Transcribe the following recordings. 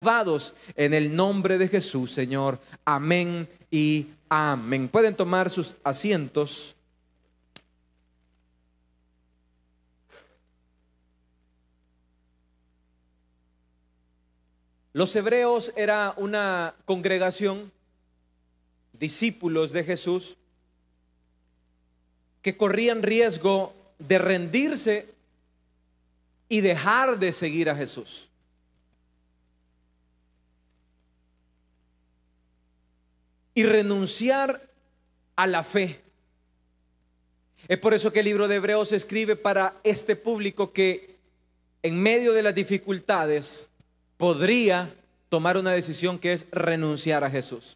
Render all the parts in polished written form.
En el nombre de Jesús, Señor. Amén y amén. Pueden tomar sus asientos. Los hebreos era una congregación, discípulos de Jesús, que corrían riesgo de rendirse y dejar de seguir a Jesús. Y renunciar a la fe. Es por eso que el libro de Hebreos escribe para este público que en medio de las dificultades podría tomar una decisión, que es renunciar a Jesús.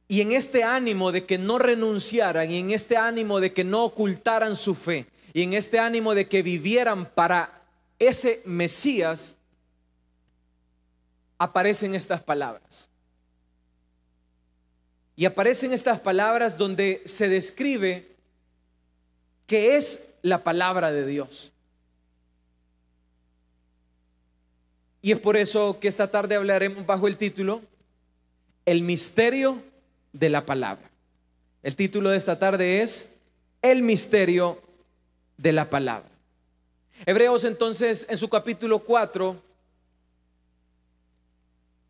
Y en este ánimo de que no renunciaran, y en este ánimo de que no ocultaran su fe, y en este ánimo de que vivieran para ese Mesías, aparecen estas palabras. Y aparecen estas palabras donde se describe qué es la palabra de Dios. Y es por eso que esta tarde hablaremos bajo el título El misterio de la palabra. El título de esta tarde es El misterio de la palabra. Hebreos entonces en su capítulo 4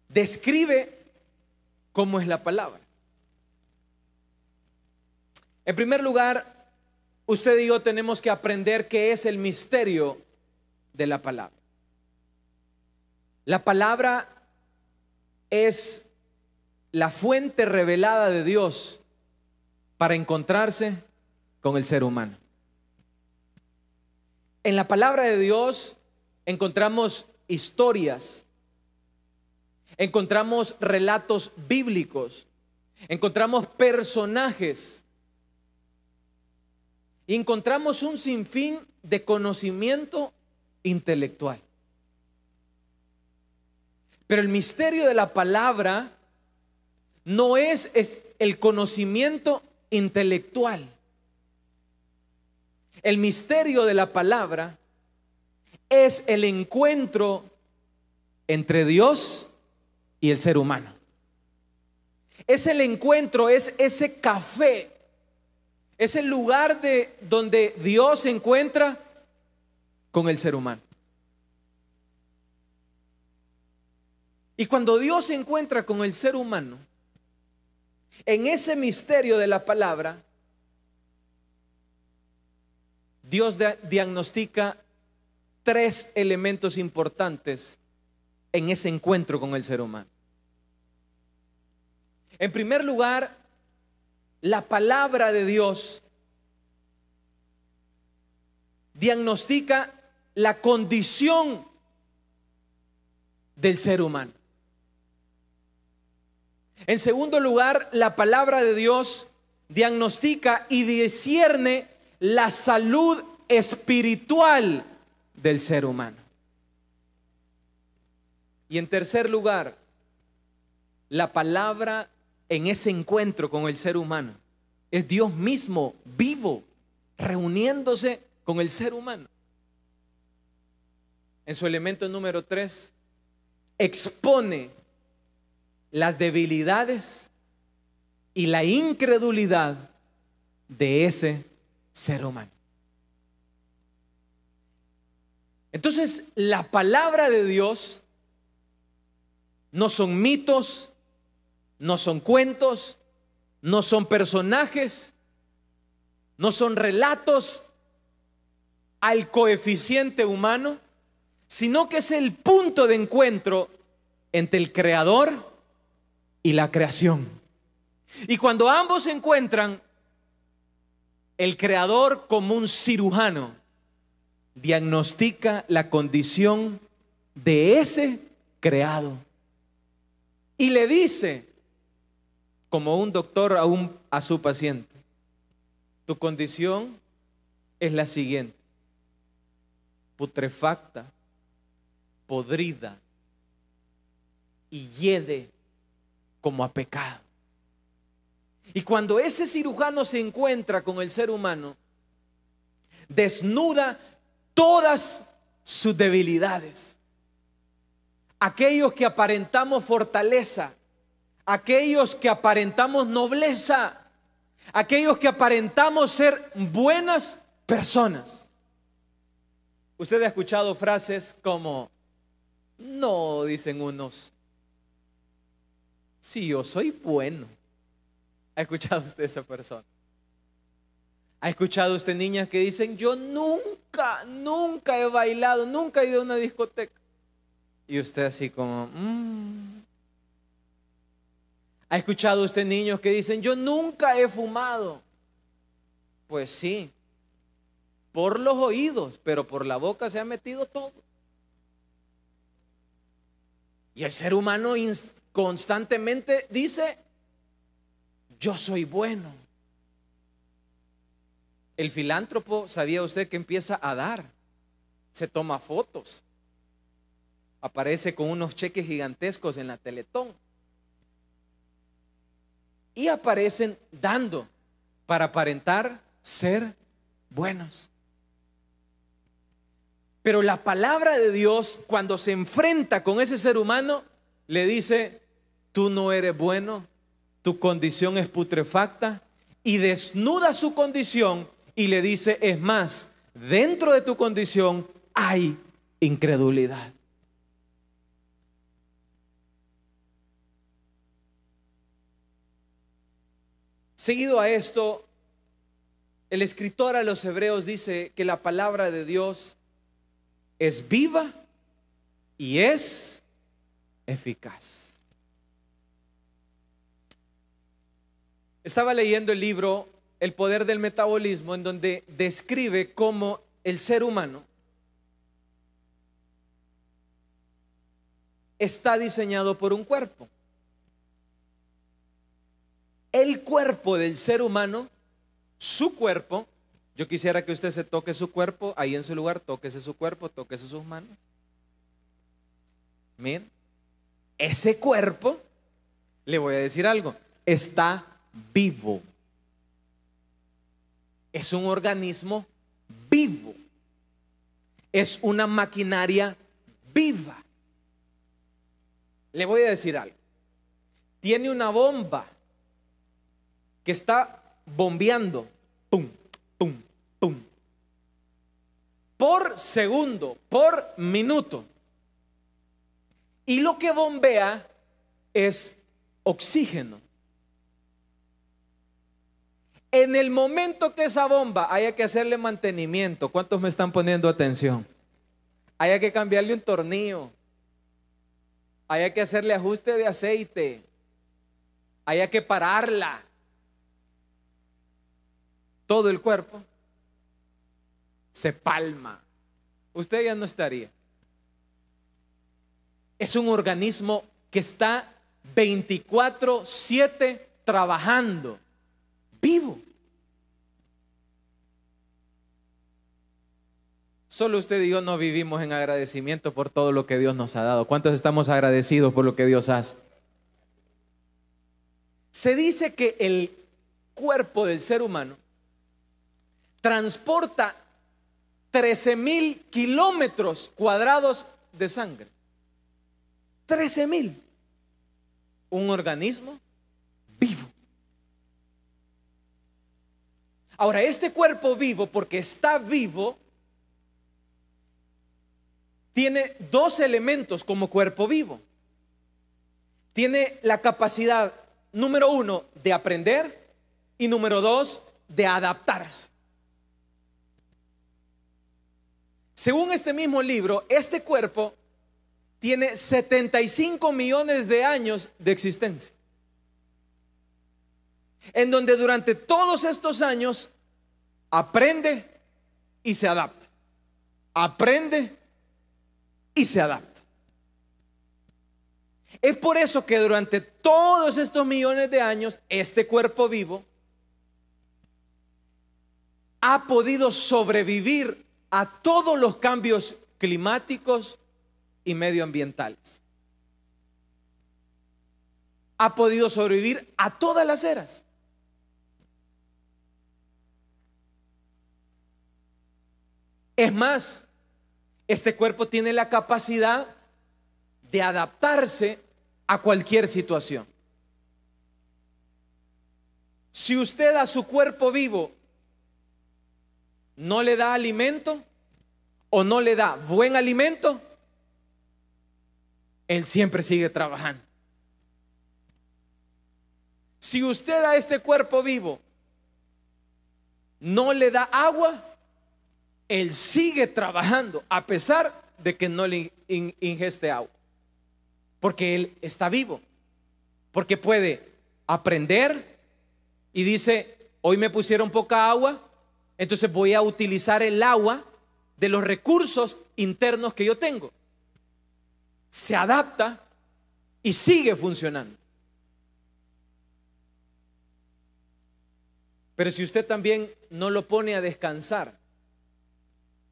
describe cómo es la palabra. En primer lugar, usted y yo tenemos que aprender qué es el misterio de la palabra. La palabra es la fuente revelada de Dios para encontrarse con el ser humano. En la palabra de Dios encontramos historias, encontramos relatos bíblicos, encontramos personajes, y encontramos un sinfín de conocimiento intelectual. Pero el misterio de la palabra no es el conocimiento intelectual. El misterio de la palabra es el encuentro entre Dios y el ser humano. Es el encuentro, es ese café, es el lugar donde Dios se encuentra con el ser humano. Y cuando Dios se encuentra con el ser humano, en ese misterio de la palabra, Dios diagnostica tres elementos importantes en ese encuentro con el ser humano. En primer lugar, la palabra de Dios diagnostica la condición del ser humano. En segundo lugar, la palabra de Dios diagnostica y discierne la salud espiritual del ser humano. Y en tercer lugar, la palabra en ese encuentro con el ser humano es Dios mismo vivo, reuniéndose con el ser humano. En su elemento número 3, expone las debilidades y la incredulidad de ese ser humano. Entonces, la palabra de Dios no son mitos, no son cuentos, no son personajes, no son relatos al coeficiente humano, sino que es el punto de encuentro entre el Creador y la creación. Y cuando ambos se encuentran, el Creador, como un cirujano, diagnostica la condición de ese creado y le dice, como un doctor a su paciente: tu condición es la siguiente: putrefacta, podrida y hiede como a pecado. Y cuando ese cirujano se encuentra con el ser humano, desnuda todas sus debilidades. Aquellos que aparentamos fortaleza, aquellos que aparentamos nobleza, aquellos que aparentamos ser buenas personas. Usted ha escuchado frases como, no, dicen unos, si yo soy bueno. ¿Ha escuchado usted esa persona? ¿Ha escuchado usted niñas que dicen, yo nunca he bailado, nunca he ido a una discoteca? Y usted así como, ¿Ha escuchado usted niños que dicen, yo nunca he fumado? Pues sí, por los oídos, pero por la boca se ha metido todo. Y el ser humano constantemente dice, yo soy bueno. El filántropo, ¿sabía usted que empieza a dar? Se toma fotos. Aparece con unos cheques gigantescos en la Teletón. Y aparecen dando para aparentar ser buenos. Pero la palabra de Dios, cuando se enfrenta con ese ser humano, le dice, tú no eres bueno, tu condición es putrefacta, y desnuda su condición y le dice, es más, dentro de tu condición hay incredulidad. Seguido a esto, el escritor a los Hebreos dice que la palabra de Dios es viva y es eficaz. Estaba leyendo el libro El poder del metabolismo, en donde describe cómo el ser humano está diseñado por un cuerpo. El cuerpo del ser humano, su cuerpo, yo quisiera que usted se toque su cuerpo, ahí en su lugar, tóquese su cuerpo, tóquese sus manos. Miren, ese cuerpo, le voy a decir algo, está vivo. Es un organismo vivo. Es una maquinaria viva. Le voy a decir algo. Tiene una bomba que está bombeando, pum, pum, pum, por segundo, por minuto. Y lo que bombea es oxígeno. En el momento que esa bomba haya que hacerle mantenimiento, ¿cuántos me están poniendo atención? Haya que cambiarle un tornillo, haya que hacerle ajuste de aceite, haya que pararla, todo el cuerpo se palma. Usted ya no estaría. Es un organismo que está 24/7 trabajando, vivo. Solo usted y yo no vivimos en agradecimiento por todo lo que Dios nos ha dado. ¿Cuántos estamos agradecidos por lo que Dios hace? Se dice que el cuerpo del ser humano transporta 13,000 kilómetros cuadrados de sangre. 13,000. Un organismo vivo. Ahora, este cuerpo vivo, porque está vivo, tiene dos elementos como cuerpo vivo. Tiene la capacidad, número uno, de aprender y número dos, de adaptarse. Según este mismo libro, este cuerpo tiene 75 millones de años de existencia, en donde durante todos estos años aprende y se adapta. Aprende y se adapta. Es por eso que durante todos estos millones de años, este cuerpo vivo ha podido sobrevivir a todos los cambios climáticos y medioambientales. Ha podido sobrevivir a todas las eras. Es más, Este cuerpo tiene la capacidad de adaptarse a cualquier situación. Si usted a su cuerpo vivo no le da alimento o no le da buen alimento, él siempre sigue trabajando. Si usted a este cuerpo vivo no le da agua, él sigue trabajando a pesar de que no le ingeste agua, porque él está vivo, porque puede aprender y dice: hoy me pusieron poca agua, entonces voy a utilizar el agua de los recursos internos que yo tengo. Se adapta y sigue funcionando. Pero si usted también no lo pone a descansar,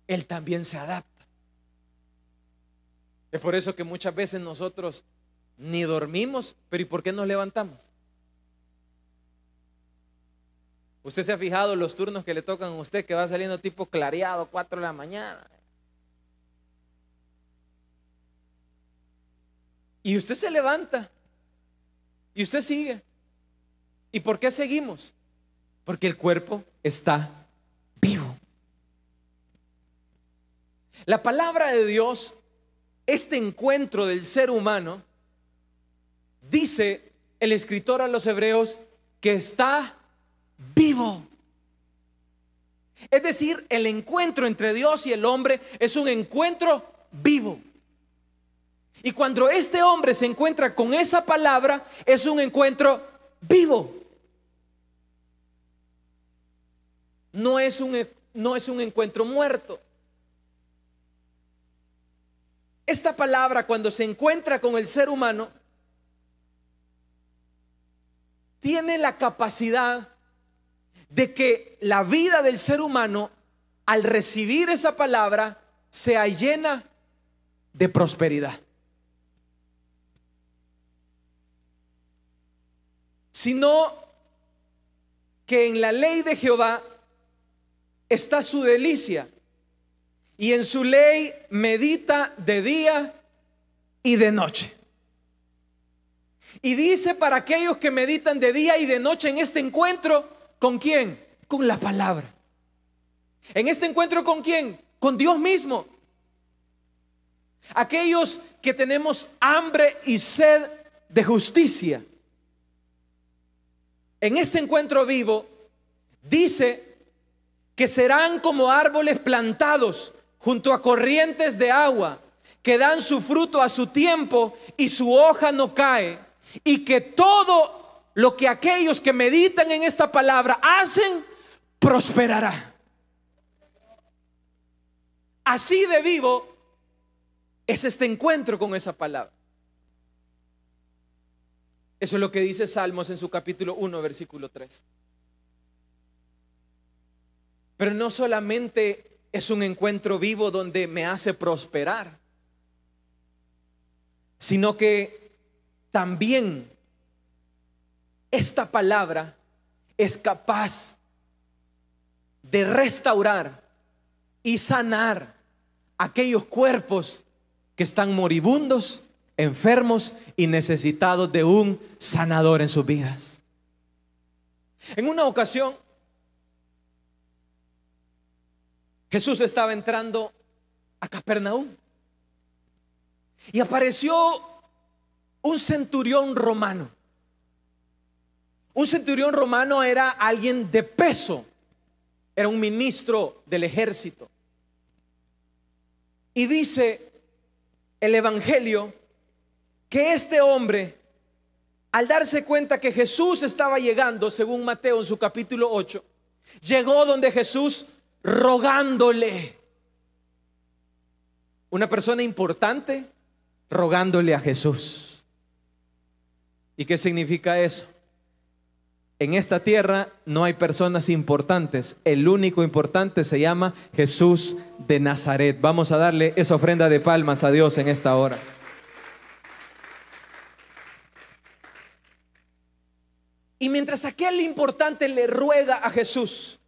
él también se adapta. Es por eso que muchas veces nosotros ni dormimos, pero ¿y por qué nos levantamos? Usted se ha fijado los turnos que le tocan a usted, que va saliendo tipo clareado, 4 de la mañana. Y usted se levanta y usted sigue. ¿Y por qué seguimos? Porque el cuerpo está vivo. La palabra de Dios, este encuentro del ser humano, dice el escritor a los Hebreos que está vivo. Es decir, el encuentro entre Dios y el hombre es un encuentro vivo. Y cuando este hombre se encuentra con esa palabra, es un encuentro vivo. No es un encuentro muerto. Esta palabra, cuando se encuentra con el ser humano, tiene la capacidad de que la vida del ser humano, al recibir esa palabra, sea llena de prosperidad. Sino que en la ley de Jehová está su delicia, y en su ley medita de día y de noche. Y dice, para aquellos que meditan de día y de noche en este encuentro, ¿con quién? Con la palabra. En este encuentro, ¿con quién? Con Dios mismo. Aquellos que tenemos hambre y sed de justicia, en este encuentro vivo, dice que serán como árboles plantados junto a corrientes de agua, que dan su fruto a su tiempo y su hoja no cae, y que todo lo que aquellos que meditan en esta palabra hacen, prosperará. Así de vivo es este encuentro con esa palabra. Eso es lo que dice Salmos en su capítulo 1, versículo 3. Pero no solamente es un encuentro vivo donde me hace prosperar, sino que también esta palabra es capaz de restaurar y sanar aquellos cuerpos que están moribundos, enfermos y necesitados de un sanador en sus vidas. En una ocasión, Jesús estaba entrando a Capernaum y apareció un centurión romano. Un centurión romano era alguien de peso, era un ministro del ejército. Y dice el evangelio que este hombre, al darse cuenta que Jesús estaba llegando, según Mateo en su capítulo 8, llegó donde Jesús rogándole. Una persona importante rogándole a Jesús. ¿Y qué significa eso? En esta tierra no hay personas importantes. El único importante se llama Jesús de Nazaret. Vamos a darle esa ofrenda de palmas a Dios en esta hora. Y mientras aquel importante le ruega a Jesús,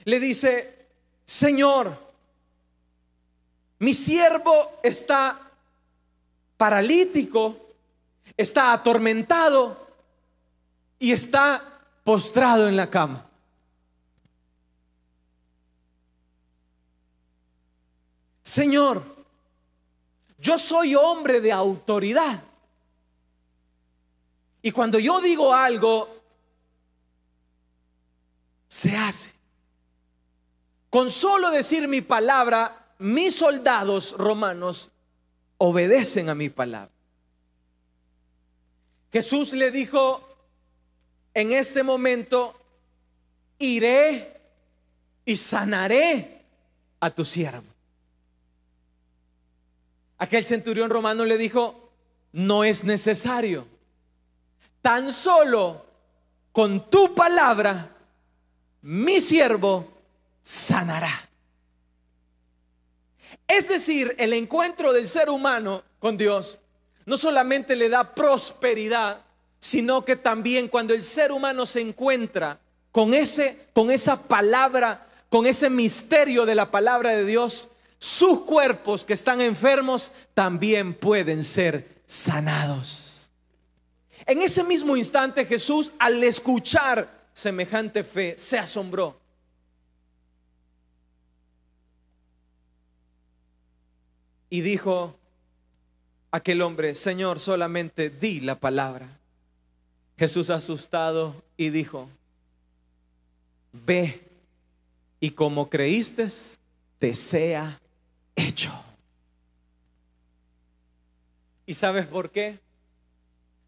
le dice: Señor, mi siervo está paralítico, está atormentado y está postrado en la cama. Señor, yo soy hombre de autoridad. Y cuando yo digo algo, se hace. Con solo decir mi palabra, mis soldados romanos obedecen a mi palabra. Jesús le dijo, en este momento iré y sanaré a tu siervo. Aquel centurión romano le dijo, no es necesario. Tan solo con tu palabra, mi siervo sanará. Es decir, el encuentro del ser humano con Dios no solamente le da prosperidad, sino que también cuando el ser humano se encuentra con esa palabra, con ese misterio de la palabra de Dios, sus cuerpos que están enfermos también pueden ser sanados. En ese mismo instante Jesús, al escuchar semejante fe, se asombró. Y dijo aquel hombre, Señor, solamente di la palabra. Jesús, asustado, y dijo, ve y como creíste, te sea hecho. ¿Y sabes por qué?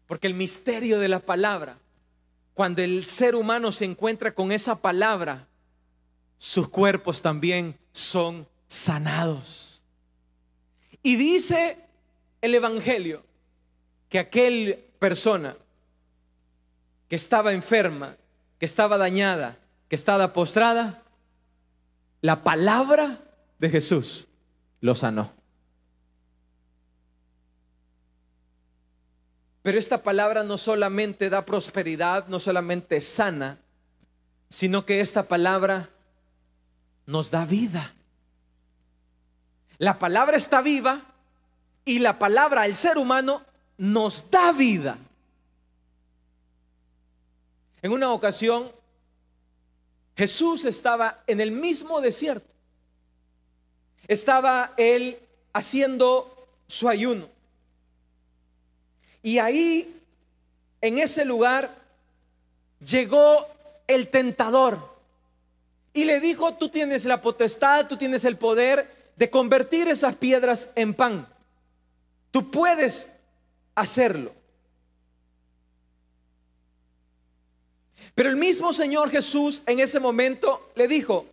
Porque el misterio de la palabra, cuando el ser humano se encuentra con esa palabra, sus cuerpos también son sanados. Y dice el Evangelio que aquella persona que estaba enferma, que estaba dañada, que estaba postrada, la palabra de Jesús lo sanó. Pero esta palabra no solamente da prosperidad, no solamente sana, sino que esta palabra nos da vida. La palabra está viva y la palabra al ser humano nos da vida. En una ocasión, Jesús estaba en el mismo desierto. Estaba él haciendo su ayuno. Y ahí, en ese lugar, llegó el tentador y le dijo, tú tienes la potestad, tú tienes el poder de convertir esas piedras en pan. Tú puedes hacerlo. Pero el mismo Señor Jesús en ese momento le dijo,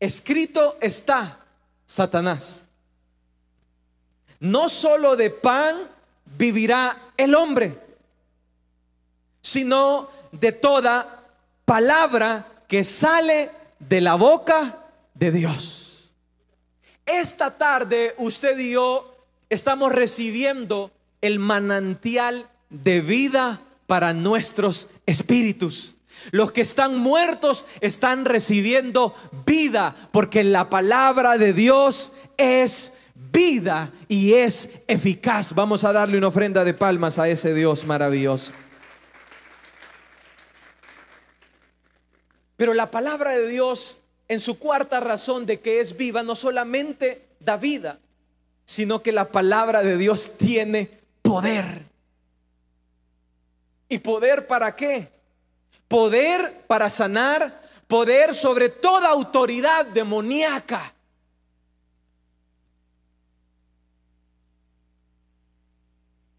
escrito está, Satanás, no solo de pan vivirá el hombre, sino de toda palabra que sale de la boca de Dios. Esta tarde usted y yo estamos recibiendo el manantial de vida para nuestros espíritus. Los que están muertos están recibiendo vida, porque la palabra de Dios es vida y es eficaz. Vamos a darle una ofrenda de palmas a ese Dios maravilloso. Pero la palabra de Dios, en su cuarta razón de que es viva, no solamente da vida, sino que la palabra de Dios tiene poder. ¿Y poder para qué? Poder para sanar, poder sobre toda autoridad demoníaca.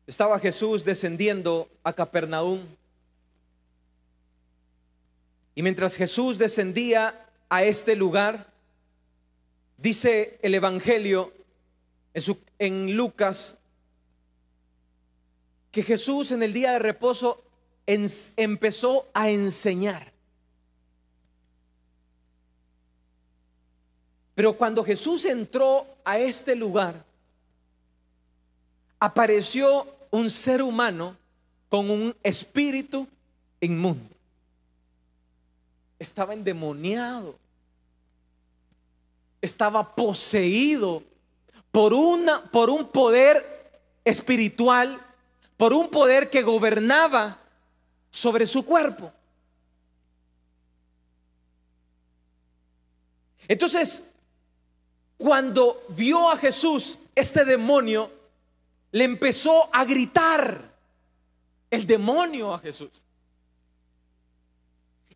Estaba Jesús descendiendo a Capernaum. Y mientras Jesús descendía a este lugar, dice el Evangelio en Lucas, que Jesús en el día de reposo empezó a enseñar. Pero cuando Jesús entró a este lugar, apareció un ser humano con un espíritu inmundo. Estaba endemoniado, estaba poseído por un poder espiritual, por un poder que gobernaba sobre su cuerpo. Entonces, cuando vio a Jesús, este demonio le empezó a gritar, el demonio a Jesús.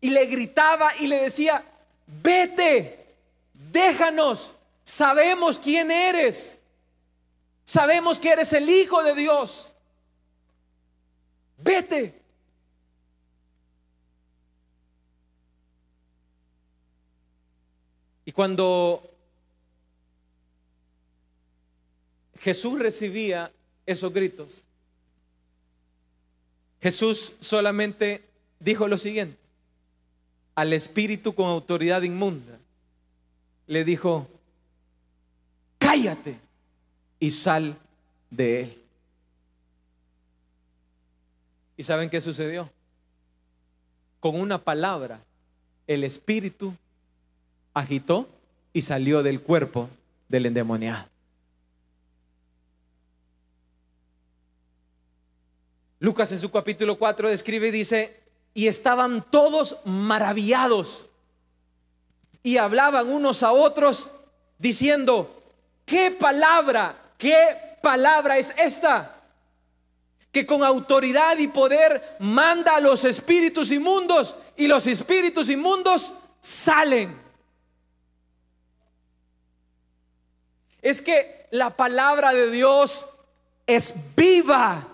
Y le gritaba y le decía: vete, déjanos, sabemos quién eres, sabemos que eres el Hijo de Dios, vete. Y cuando Jesús recibía esos gritos, Jesús solamente dijo lo siguiente: al espíritu con autoridad inmunda le dijo: cállate y sal de él. ¿Y saben qué sucedió? Con una palabra, el espíritu agitó y salió del cuerpo del endemoniado. Lucas en su capítulo 4 describe y dice: y estaban todos maravillados y hablaban unos a otros diciendo: ¿qué palabra es esta? Que con autoridad y poder manda a los espíritus inmundos y los espíritus inmundos salen. Es que la palabra de Dios es viva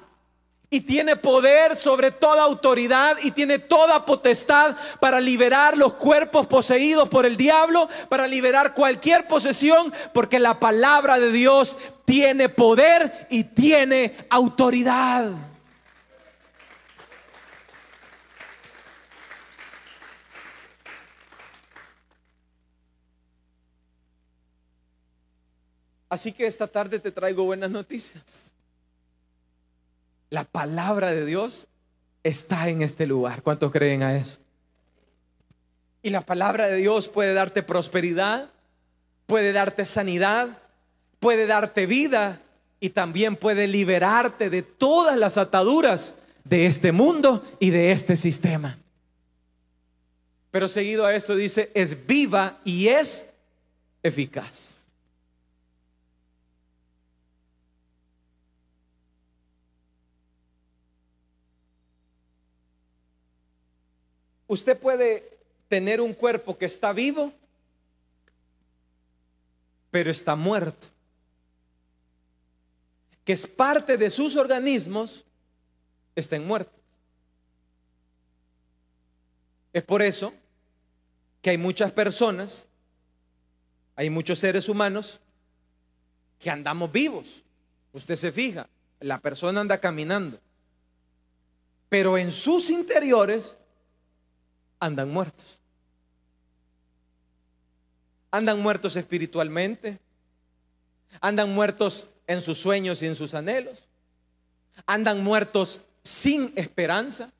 y tiene poder sobre toda autoridad y tiene toda potestad para liberar los cuerpos poseídos por el diablo, para liberar cualquier posesión, porque la palabra de Dios tiene poder y tiene autoridad. Así que esta tarde te traigo buenas noticias. La palabra de Dios está en este lugar. ¿Cuántos creen a eso? Y la palabra de Dios puede darte prosperidad, puede darte sanidad, puede darte vida y también puede liberarte de todas las ataduras de este mundo y de este sistema. Pero seguido a esto dice: es viva y es eficaz. Usted puede tener un cuerpo que está vivo, pero está muerto, que es parte de sus organismos, estén muertos. Es por eso que hay muchas personas, hay muchos seres humanos que andamos vivos. Usted se fija, la persona anda caminando, pero en sus interiores andan muertos. Andan muertos espiritualmente, andan muertos en sus sueños y en sus anhelos, andan muertos sin esperanza.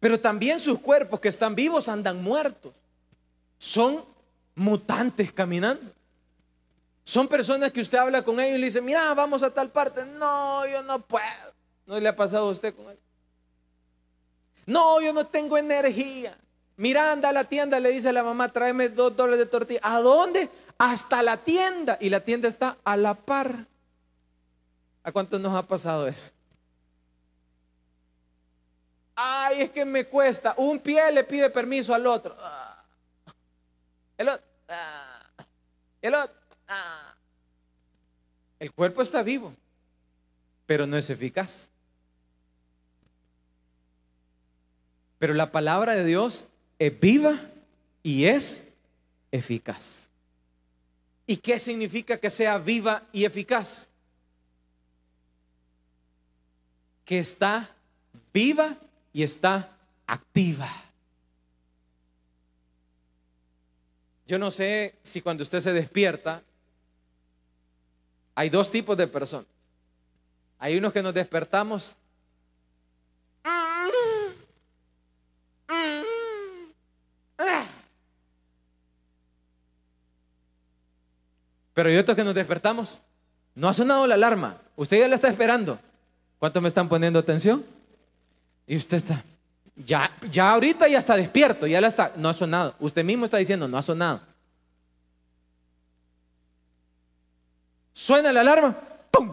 Pero también sus cuerpos que están vivos andan muertos. Son mutantes caminando. Son personas que usted habla con ellos y le dice: mira, vamos a tal parte. No, yo no puedo. ¿No le ha pasado a usted con eso? No, yo no tengo energía. Mira, anda a la tienda, le dice a la mamá: tráeme $2 de tortilla. ¿A dónde? Hasta la tienda. Y la tienda está a la par. ¿A cuántos nos ha pasado eso? Ay, es que me cuesta. Un pie le pide permiso al otro. El otro. El otro. El cuerpo está vivo, pero no es eficaz. Pero la palabra de Dios es viva y es eficaz. ¿Y qué significa que sea viva y eficaz? Que está viva y está activa. Yo no sé si cuando usted se despierta, hay dos tipos de personas. Hay unos que nos despertamos pero hay otros que nos despertamos No ha sonado la alarma. Usted ya la está esperando. ¿Cuántos me están poniendo atención? Y usted está, ya ahorita ya está despierto, ya la está, no ha sonado. Usted mismo está diciendo, no ha sonado. Suena la alarma, ¡pum!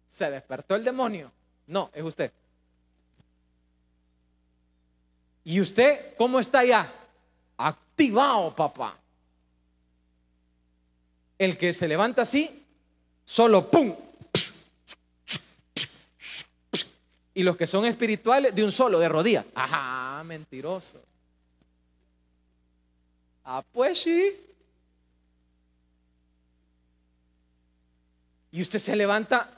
Se despertó el demonio. No, es usted. ¿Y usted cómo está ya? Activado, papá. El que se levanta así, solo ¡pum! Y los que son espirituales, de un solo, de rodillas. Ajá, mentiroso. Ah, pues sí. Y usted se levanta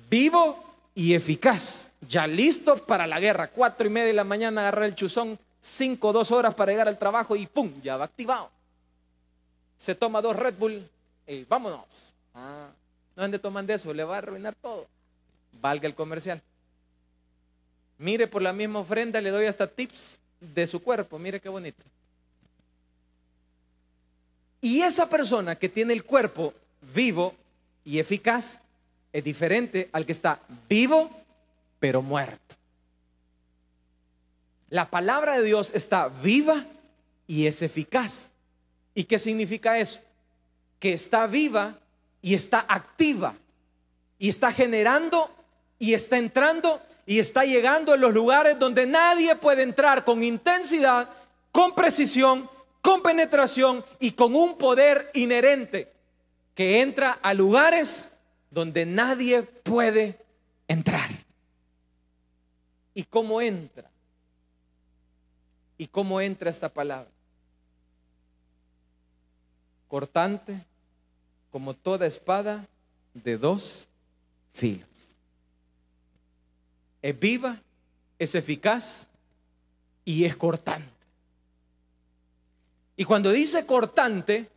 vivo y eficaz, ya listo para la guerra. 4:30 de la mañana agarrar el chuzón, 2 horas para llegar al trabajo y ¡pum! Ya va activado. Se toma 2 Red Bull y vámonos. No ande tomando eso, le va a arruinar todo. Valga el comercial. Mire, por la misma ofrenda le doy hasta tips de su cuerpo. Mire qué bonito. Y esa persona que tiene el cuerpo vivo y eficaz es diferente al que está vivo pero muerto. La palabra de Dios está viva y es eficaz. ¿Y qué significa eso? Que está viva y está activa y está generando y está entrando y está llegando a los lugares donde nadie puede entrar, con intensidad, con precisión, con penetración y con un poder inherente que entra a lugares donde nadie puede entrar. ¿Y cómo entra? ¿Y cómo entra esta palabra? Cortante como toda espada de 2 filos. Es viva, es eficaz y es cortante. Y cuando dice cortante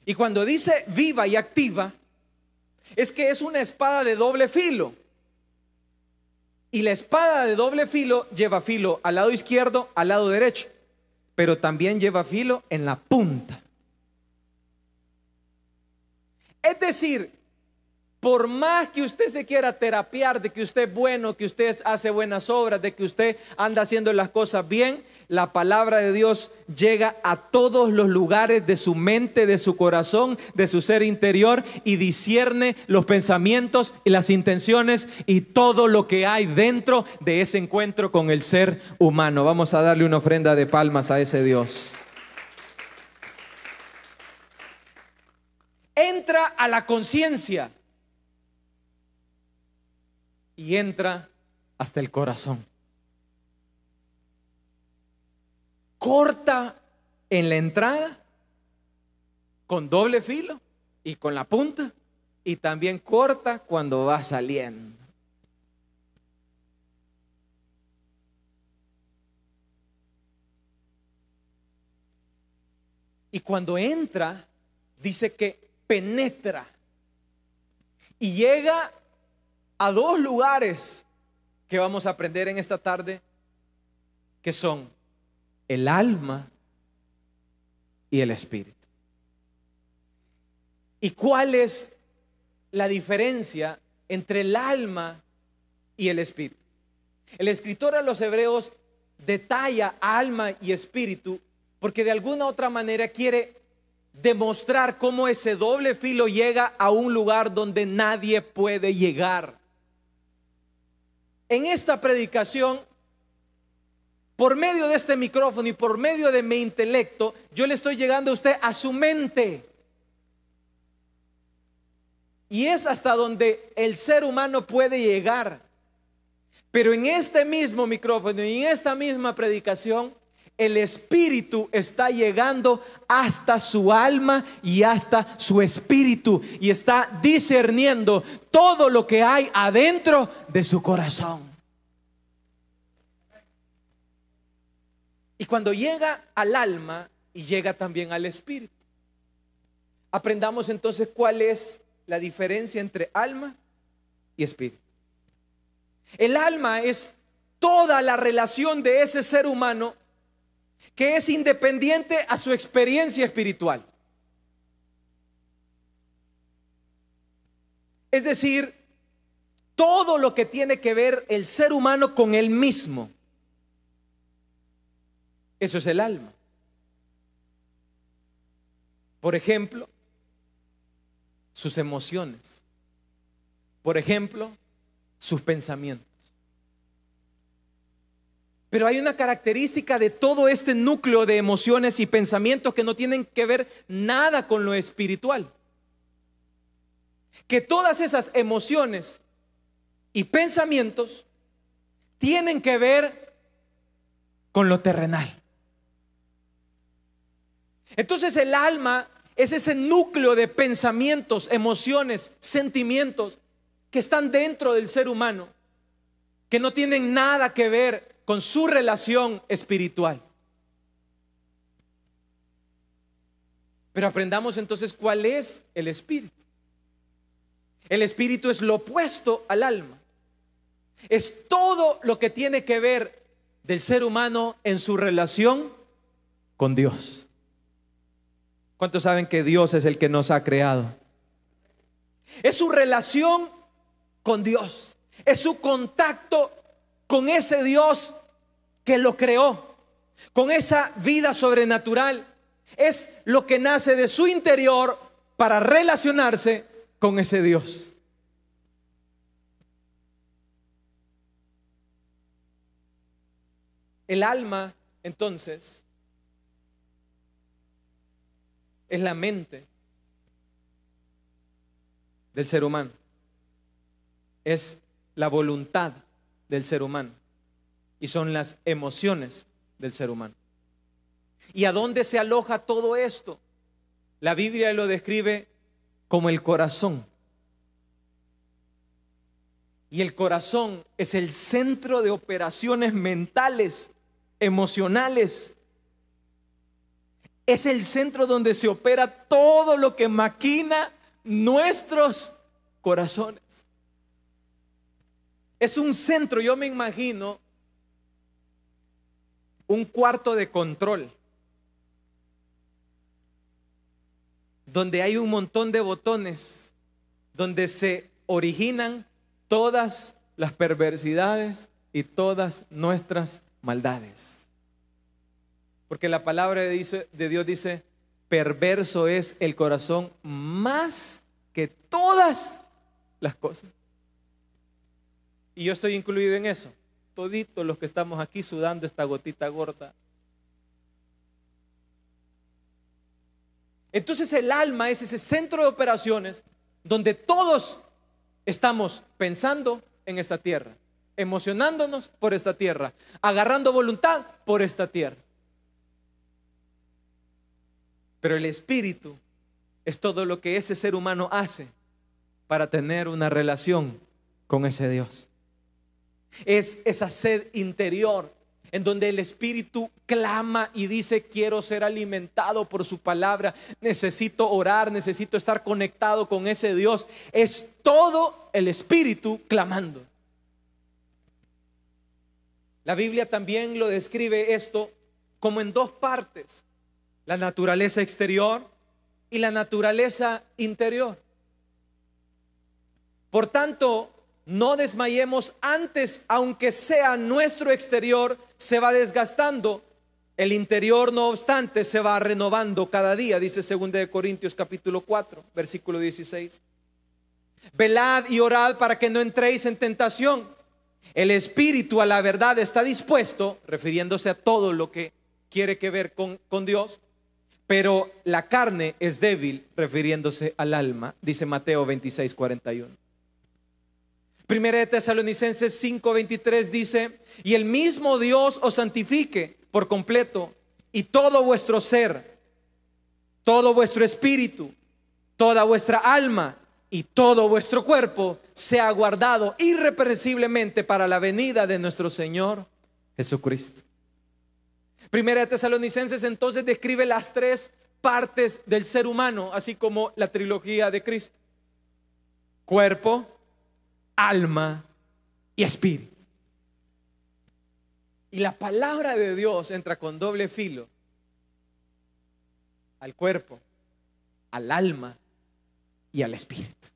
y cuando dice viva y activa, es que es una espada de doble filo. Y la espada de doble filo lleva filo al lado izquierdo, al lado derecho, pero también lleva filo en la punta. Es decir, por más que usted se quiera terapiar de que usted es bueno, que usted hace buenas obras, de que usted anda haciendo las cosas bien, la palabra de Dios llega a todos los lugares de su mente, de su corazón, de su ser interior y discierne los pensamientos y las intenciones y todo lo que hay dentro de ese encuentro con el ser humano. Vamos a darle una ofrenda de palmas a ese Dios. Entra a la conciencia y entra hasta el corazón. Corta en la entrada con doble filo y con la punta, y también corta cuando va saliendo. Y cuando entra, dice que penetra y llega a 2 lugares que vamos a aprender en esta tarde, que son el alma y el espíritu. ¿Y cuál es la diferencia entre el alma y el espíritu? El escritor a los Hebreos detalla alma y espíritu porque de alguna otra manera quiere demostrar cómo ese doble filo llega a un lugar donde nadie puede llegar. En esta predicación, por medio de este micrófono y por medio de mi intelecto, yo le estoy llegando a usted a su mente. Y es hasta donde el ser humano puede llegar. Pero en este mismo micrófono y en esta misma predicación, el espíritu está llegando hasta su alma y hasta su espíritu y está discerniendo todo lo que hay adentro de su corazón. Y cuando llega al alma y llega también al espíritu, aprendamos entonces cuál es la diferencia entre alma y espíritu. El alma es toda la relación de ese ser humano que es independiente a su experiencia espiritual. Es decir, todo lo que tiene que ver el ser humano con él mismo. Eso es el alma. Por ejemplo, sus emociones. Por ejemplo, sus pensamientos. Pero hay una característica de todo este núcleo de emociones y pensamientos que no tienen que ver nada con lo espiritual. Que todas esas emociones y pensamientos tienen que ver con lo terrenal. Entonces el alma es ese núcleo de pensamientos, emociones, sentimientos que están dentro del ser humano, que no tienen nada que ver con su relación espiritual. Pero aprendamos entonces cuál es el espíritu. El espíritu es lo opuesto al alma. Es todo lo que tiene que ver del ser humano en su relación con Dios. ¿Cuántos saben que Dios es el que nos ha creado? Es su relación con Dios. Es su contacto con ese Dios que lo creó, con esa vida sobrenatural. Es lo que nace de su interior para relacionarse con ese Dios. El alma, entonces, es la mente del ser humano. Es la voluntad del ser humano. Y son las emociones del ser humano. ¿Y a dónde se aloja todo esto? La Biblia lo describe como el corazón. Y el corazón es el centro de operaciones mentales, emocionales. Es el centro donde se opera todo lo que maquina nuestros corazones. Es un centro, yo me imagino, un cuarto de control, donde hay un montón de botones, donde se originan todas las perversidades y todas nuestras maldades. Porque la palabra de Dios dice, perverso es el corazón más que todas las cosas. Y yo estoy incluido en eso. Toditos los que estamos aquí sudando esta gotita gorda. Entonces el alma es ese centro de operaciones donde todos estamos pensando en esta tierra, emocionándonos por esta tierra, agarrando voluntad por esta tierra. Pero el espíritu es todo lo que ese ser humano hace para tener una relación con ese Dios. Es esa sed interior en donde el espíritu clama y dice: quiero ser alimentado por su palabra, necesito orar, necesito estar conectado con ese Dios. Es todo el espíritu clamando. La Biblia también lo describe esto como en dos partes: la naturaleza exterior y la naturaleza interior. Por tanto, no desmayemos antes, aunque sea nuestro exterior se va desgastando, el interior no obstante se va renovando cada día, dice 2 Corintios capítulo 4, versículo 16. Velad y orad para que no entréis en tentación. El espíritu a la verdad está dispuesto, refiriéndose a todo lo que quiere que ver con Dios, pero la carne es débil, refiriéndose al alma, dice Mateo 26, 41. Primera de Tesalonicenses 5:23 dice: y el mismo Dios os santifique por completo, y todo vuestro ser, todo vuestro espíritu, toda vuestra alma y todo vuestro cuerpo sea guardado irreprensiblemente para la venida de nuestro Señor Jesucristo. Primera de Tesalonicenses entonces describe las tres partes del ser humano, así como la trilogía de Cristo: cuerpo, alma y espíritu. Y la palabra de Dios entra con doble filo al cuerpo, al alma y al espíritu.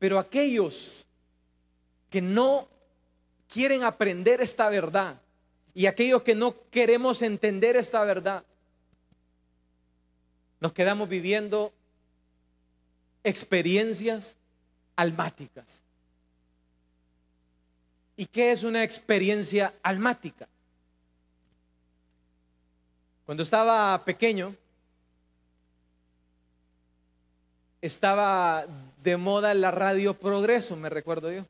Pero aquellos que no quieren aprender esta verdad y aquellos que no queremos entender esta verdad, nos quedamos viviendo experiencias almáticas. ¿Y qué es una experiencia almática? Cuando estaba pequeño, estaba de moda la radio Progreso, me recuerdo yo.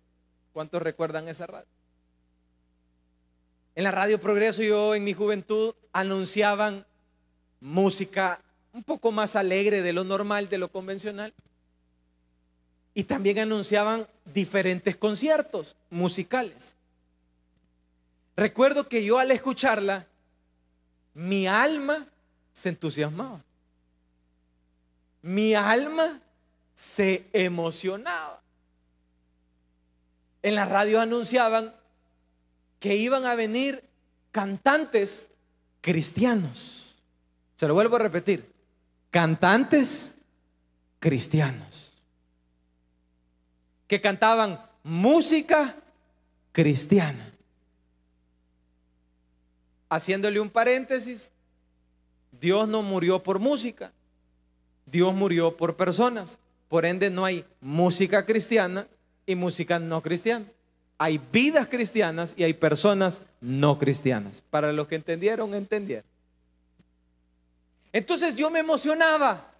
¿Cuántos recuerdan esa radio? En la radio Progreso, yo en mi juventud anunciaban música un poco más alegre de lo normal, de lo convencional. Y también anunciaban diferentes conciertos musicales. Recuerdo que yo al escucharla, mi alma se entusiasmaba. Mi alma se emocionaba. En la radio anunciaban que iban a venir cantantes cristianos. Se lo vuelvo a repetir. Cantantes cristianos. Que cantaban música cristiana. Haciéndole un paréntesis, Dios no murió por música. Dios murió por personas. Por ende, no hay música cristiana y música no cristiana. Hay vidas cristianas y hay personas no cristianas. Para los que entendieron, entendieron. Entonces yo me emocionaba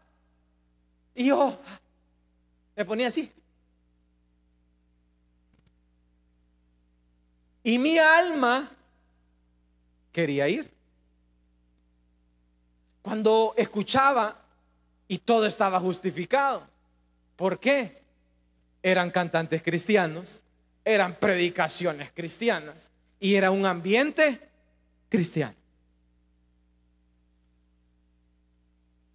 y yo me ponía así. Y mi alma quería ir. Cuando escuchaba y todo estaba justificado. ¿Por qué? Eran cantantes cristianos, eran predicaciones cristianas y era un ambiente cristiano.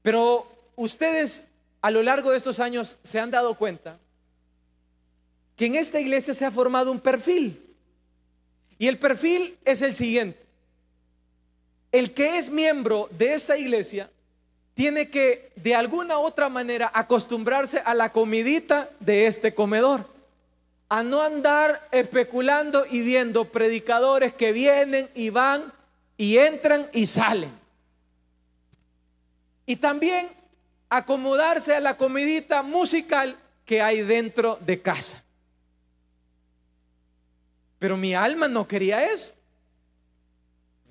Pero ustedes a lo largo de estos años se han dado cuenta que en esta iglesia se ha formado un perfil. Y el perfil es el siguiente. El que es miembro de esta iglesia tiene que de alguna u otra manera acostumbrarse a la comidita de este comedor, a no andar especulando y viendo predicadores que vienen y van y entran y salen. Y también acomodarse a la comidita musical que hay dentro de casa. Pero mi alma no quería eso.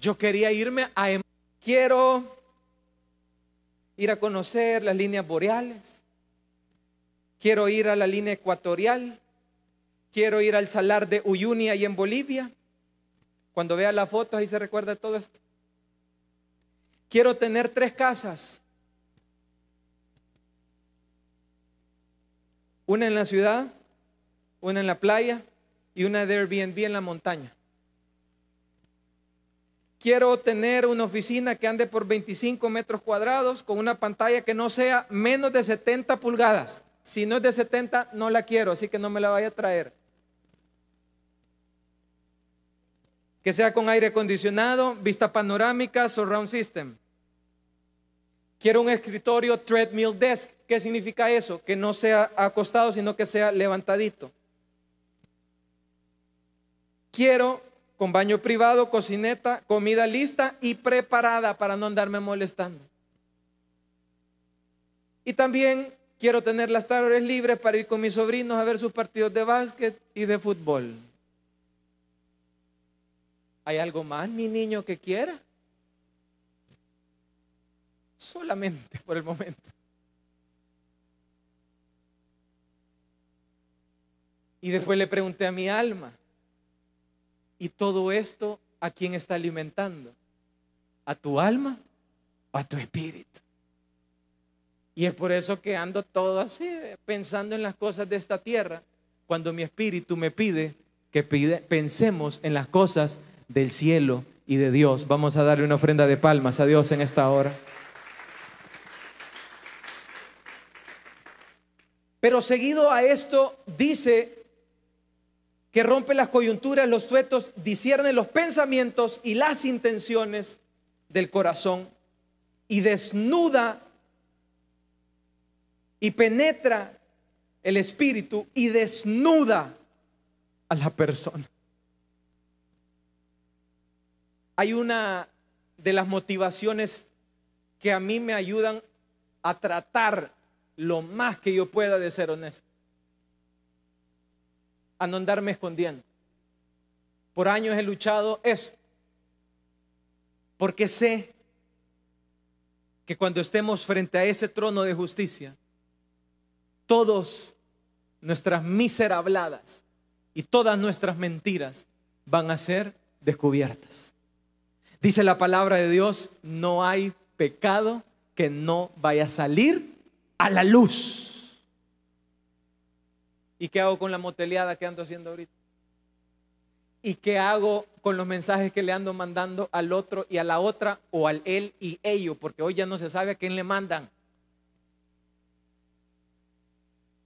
Yo quería irme a... Quiero ir a conocer las líneas boreales. Quiero ir a la línea ecuatorial. Quiero ir al salar de Uyuni ahí en Bolivia. Cuando vea la foto ahí se recuerda de todo esto. Quiero tener 3 casas. Una en la ciudad, una en la playa y una de Airbnb en la montaña. Quiero tener una oficina que ande por 25 metros cuadrados con una pantalla que no sea menos de 70 pulgadas. Si no es de 70, no la quiero, así que no me la vaya a traer. Que sea con aire acondicionado, vista panorámica, surround system. Quiero un escritorio treadmill desk. ¿Qué significa eso? Que no sea acostado, sino que sea levantadito. Quiero con baño privado, cocineta, comida lista y preparada para no andarme molestando. Y también quiero tener las tardes libres para ir con mis sobrinos a ver sus partidos de básquet y de fútbol. ¿Hay algo más, mi niño, que quiera? Solamente por el momento. Y después le pregunté a mi alma, ¿y todo esto a quién está alimentando? ¿A tu alma o a tu espíritu? Y es por eso que ando todo así, pensando en las cosas de esta tierra, cuando mi espíritu me pide que pensemos en las cosas del cielo y de Dios. Vamos a darle una ofrenda de palmas a Dios en esta hora. Pero seguido a esto dice que rompe las coyunturas, los tuetos, discierne los pensamientos y las intenciones del corazón y desnuda y penetra el espíritu y desnuda a la persona. Hay una de las motivaciones que a mí me ayudan a tratar lo más que yo pueda de ser honesto, a no andarme escondiendo. Por años he luchado eso, porque sé que cuando estemos frente a ese trono de justicia, todas nuestras miserabladas y todas nuestras mentiras van a ser descubiertas. Dice la palabra de Dios, no hay pecado que no vaya a salir a la luz. ¿Y qué hago con la moteleada que ando haciendo ahorita? ¿Y qué hago con los mensajes que le ando mandando al otro y a la otra, o al él y ello? Porque hoy ya no se sabe a quién le mandan.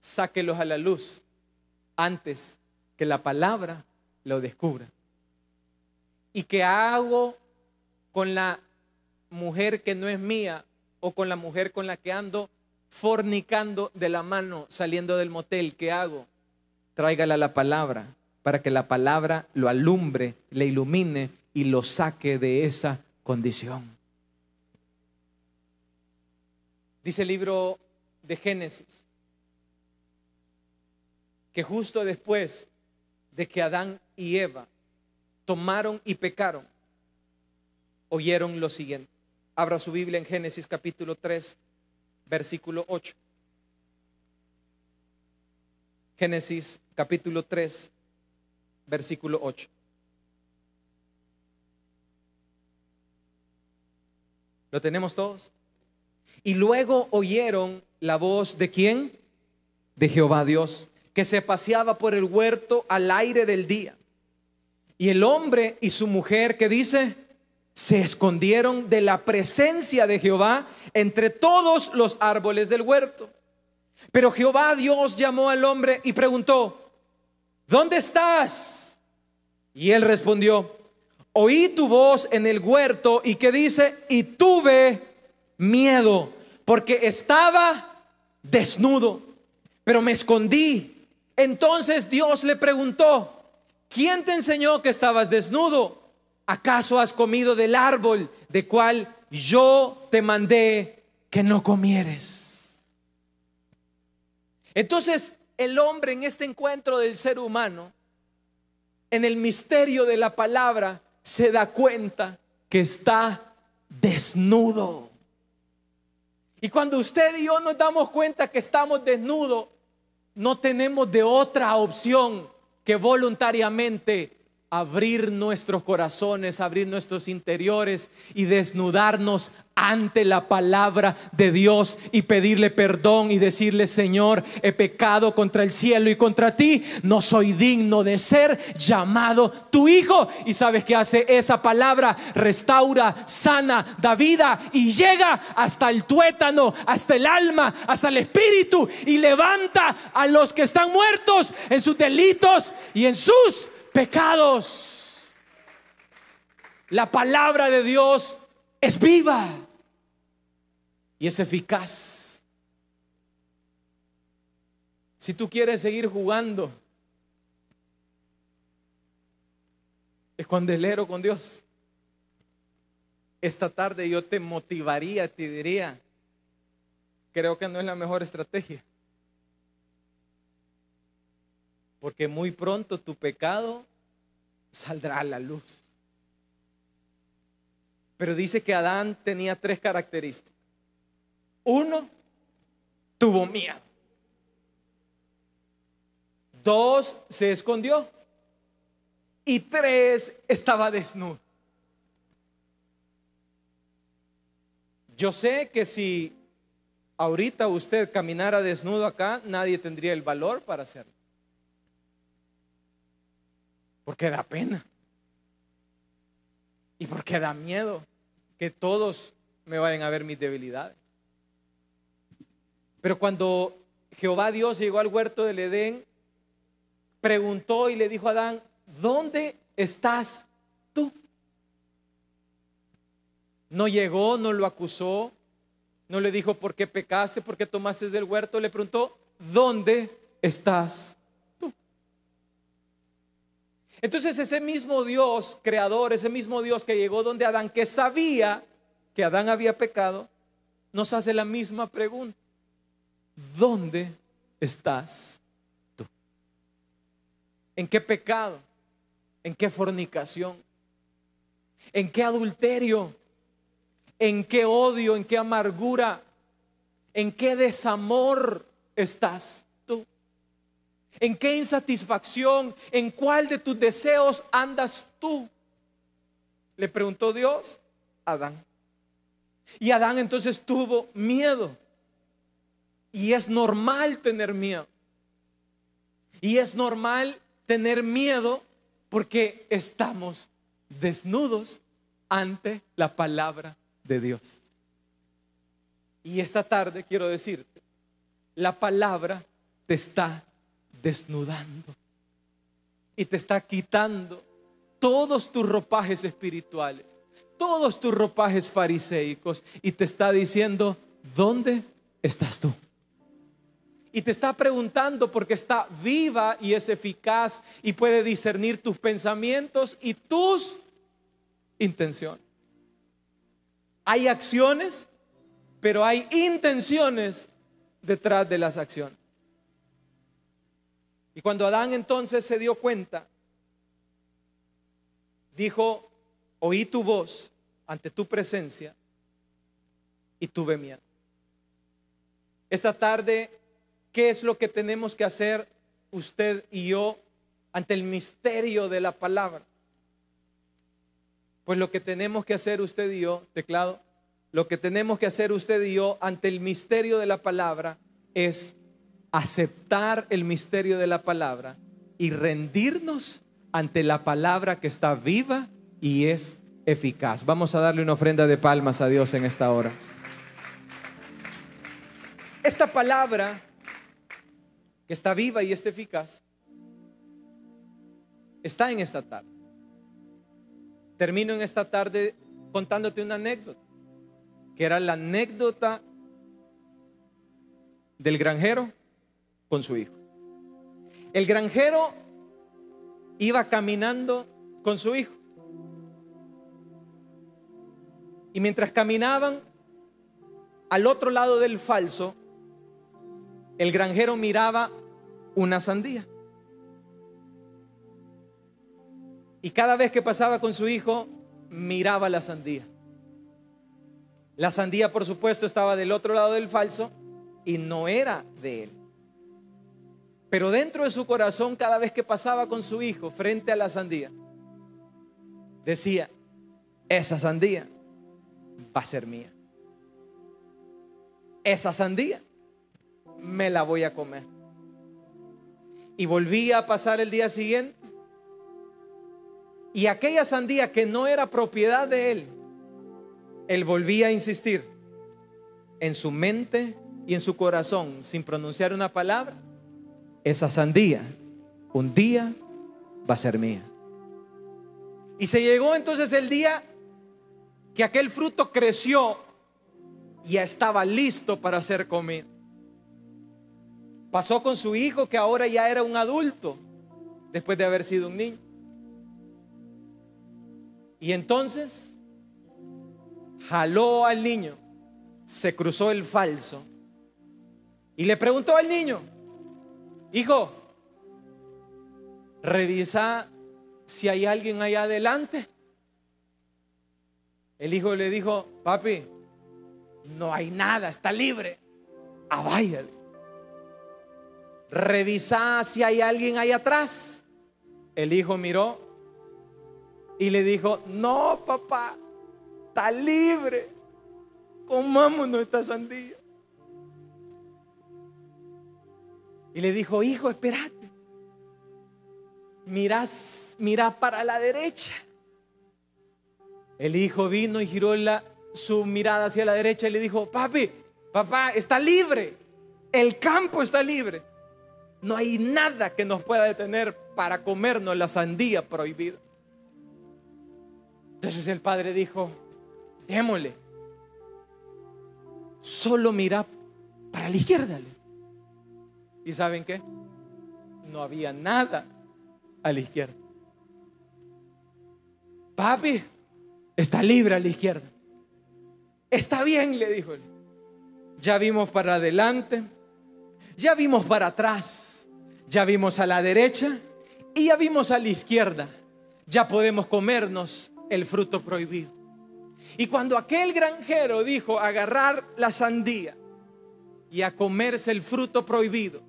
Sáquelos a la luz antes que la palabra lo descubra. ¿Y qué hago con la mujer que no es mía, o con la mujer con la que ando fornicando de la mano saliendo del motel? ¿Qué hago? Tráigala la palabra para que la palabra lo alumbre, le ilumine y lo saque de esa condición. Dice el libro de Génesis que justo después de que Adán y Eva tomaron y pecaron, oyeron lo siguiente. Abra su Biblia en Génesis capítulo 3, versículo 8. Génesis capítulo 3, versículo 8. ¿Lo tenemos todos? Y luego oyeron la voz ¿de quién? De Jehová Dios, que se paseaba por el huerto al aire del día. Y el hombre y su mujer, ¿qué dice? Se escondieron de la presencia de Jehová entre todos los árboles del huerto. Pero Jehová Dios llamó al hombre y preguntó: ¿dónde estás? Y él respondió: oí tu voz en el huerto. ¿Y qué dice? Y tuve miedo, porque estaba desnudo, pero me escondí. Entonces Dios le preguntó: ¿quién te enseñó que estabas desnudo? ¿Acaso has comido del árbol de cual yo te mandé que no comieres? Entonces el hombre, en este encuentro del ser humano, en el misterio de la palabra, se da cuenta que está desnudo. Y cuando usted y yo nos damos cuenta que estamos desnudos, no tenemos de otra opción que voluntariamente abrir nuestros corazones, abrir nuestros interiores y desnudarnos ante la palabra de Dios y pedirle perdón y decirle: Señor, he pecado contra el cielo y contra ti, no soy digno de ser llamado tu hijo. ¿Y sabes qué hace esa palabra? Restaura, sana, da vida y llega hasta el tuétano, hasta el alma, hasta el espíritu, y levanta a los que están muertos en sus delitos y en sus pecados. La palabra de Dios es viva y es eficaz. Si tú quieres seguir jugando escondelero con Dios, esta tarde yo te motivaría, te diría: creo que no es la mejor estrategia, porque muy pronto tu pecado saldrá a la luz. Pero dice que Adán tenía 3 características. 1, tuvo miedo. 2, se escondió. Y 3, estaba desnudo. Yo sé que si ahorita usted caminara desnudo acá, nadie tendría el valor para hacerlo, porque da pena y porque da miedo que todos me vayan a ver mis debilidades. Pero cuando Jehová Dios llegó al huerto del Edén, preguntó y le dijo a Adán: ¿dónde estás tú? No llegó, no lo acusó, no le dijo: ¿por qué pecaste? ¿Por qué tomaste del huerto? Le preguntó: ¿dónde estás tú? Entonces ese mismo Dios creador, ese mismo Dios que llegó donde Adán, que sabía que Adán había pecado, nos hace la misma pregunta: ¿dónde estás tú? ¿En qué pecado? ¿En qué fornicación? ¿En qué adulterio? ¿En qué odio? ¿En qué amargura? ¿En qué desamor estás tú? ¿En qué insatisfacción? ¿En cuál de tus deseos andas tú? Le preguntó Dios a Adán. Y Adán entonces tuvo miedo. Y es normal tener miedo. Y es normal tener miedo porque estamos desnudos ante la palabra de Dios. Y esta tarde quiero decirte, la palabra te está desnudando y te está quitando todos tus ropajes espirituales, todos tus ropajes fariseicos, y te está diciendo: ¿dónde estás tú? Y te está preguntando porque está viva y es eficaz y puede discernir tus pensamientos y tus intenciones. Hay acciones, pero hay intenciones detrás de las acciones. Y cuando Adán entonces se dio cuenta, dijo: oí tu voz ante tu presencia y tuve miedo. Esta tarde, ¿qué es lo que tenemos que hacer usted y yo ante el misterio de la palabra? Pues lo que tenemos que hacer usted y yo, teclado, lo que tenemos que hacer usted y yo ante el misterio de la palabra es aceptar el misterio de la palabra y rendirnos ante la palabra que está viva y es eficaz. Vamos a darle una ofrenda de palmas a Dios en esta hora. Esta palabra que está viva y es eficaz está en esta tarde. Termino en esta tarde contándote una anécdota, que era la anécdota del granjero con su hijo. El granjero iba caminando con su hijo, y mientras caminaban al otro lado del falso, el granjero miraba una sandía. Y cada vez que pasaba con su hijo, miraba la sandía. La sandía, por supuesto, estaba del otro lado del falso y no era de él. Pero dentro de su corazón, cada vez que pasaba con su hijo frente a la sandía, decía: esa sandía va a ser mía. Esa sandía me la voy a comer. Y volvía a pasar el día siguiente, y aquella sandía que no era propiedad de él, él volvía a insistir en su mente y en su corazón, sin pronunciar una palabra: esa sandía un día va a ser mía. Y se llegó entonces el día que aquel fruto creció y ya estaba listo para ser comido. Pasó con su hijo, que ahora ya era un adulto después de haber sido un niño. Y entonces jaló al niño, se cruzó el falso y le preguntó al niño: hijo, revisa si hay alguien allá adelante. El hijo le dijo: papi, no hay nada, está libre. Ah, vaya. Revisa si hay alguien ahí atrás. El hijo miró y le dijo: no, papá, está libre. Comámonos esta sandía. Y le dijo: hijo, espérate. Mira para la derecha. El hijo vino y giró su mirada hacia la derecha y le dijo: papi, papá, está libre. El campo está libre. No hay nada que nos pueda detener para comernos la sandía prohibida. Entonces el padre dijo: démosle. Solo mira para la izquierda. ¿Y saben qué? No había nada a la izquierda. Papi, está libre a la izquierda. Está bien, le dijo él. Ya vimos para adelante, ya vimos para atrás, ya vimos a la derecha y ya vimos a la izquierda. Ya podemos comernos el fruto prohibido. Y cuando aquel granjero dijo agarrar la sandía y a comerse el fruto prohibido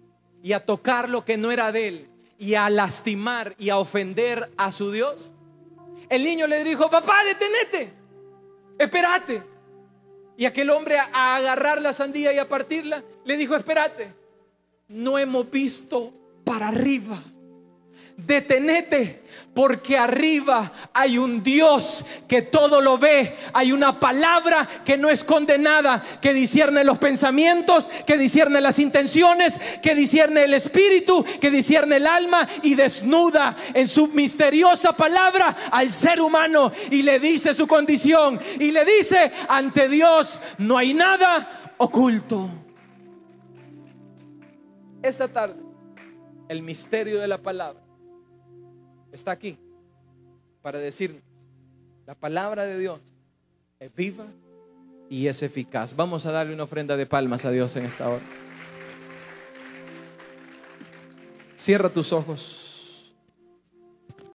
y a tocar lo que no era de él y a lastimar y a ofender a su Dios, el niño le dijo: papá, detenete, espérate. Y aquel hombre, a agarrar la sandía y a partirla, le dijo: espérate, no hemos visto para arriba. Detenete, porque arriba hay un Dios que todo lo ve. Hay una palabra que no esconde nada, que discierne los pensamientos, que discierne las intenciones, que discierne el espíritu, que discierne el alma, y desnuda en su misteriosa palabra al ser humano y le dice su condición y le dice: ante Dios no hay nada oculto. Esta tarde el misterio de la palabra está aquí para decirnos: la palabra de Dios es viva y es eficaz. Vamos a darle una ofrenda de palmas a Dios en esta hora. Cierra tus ojos.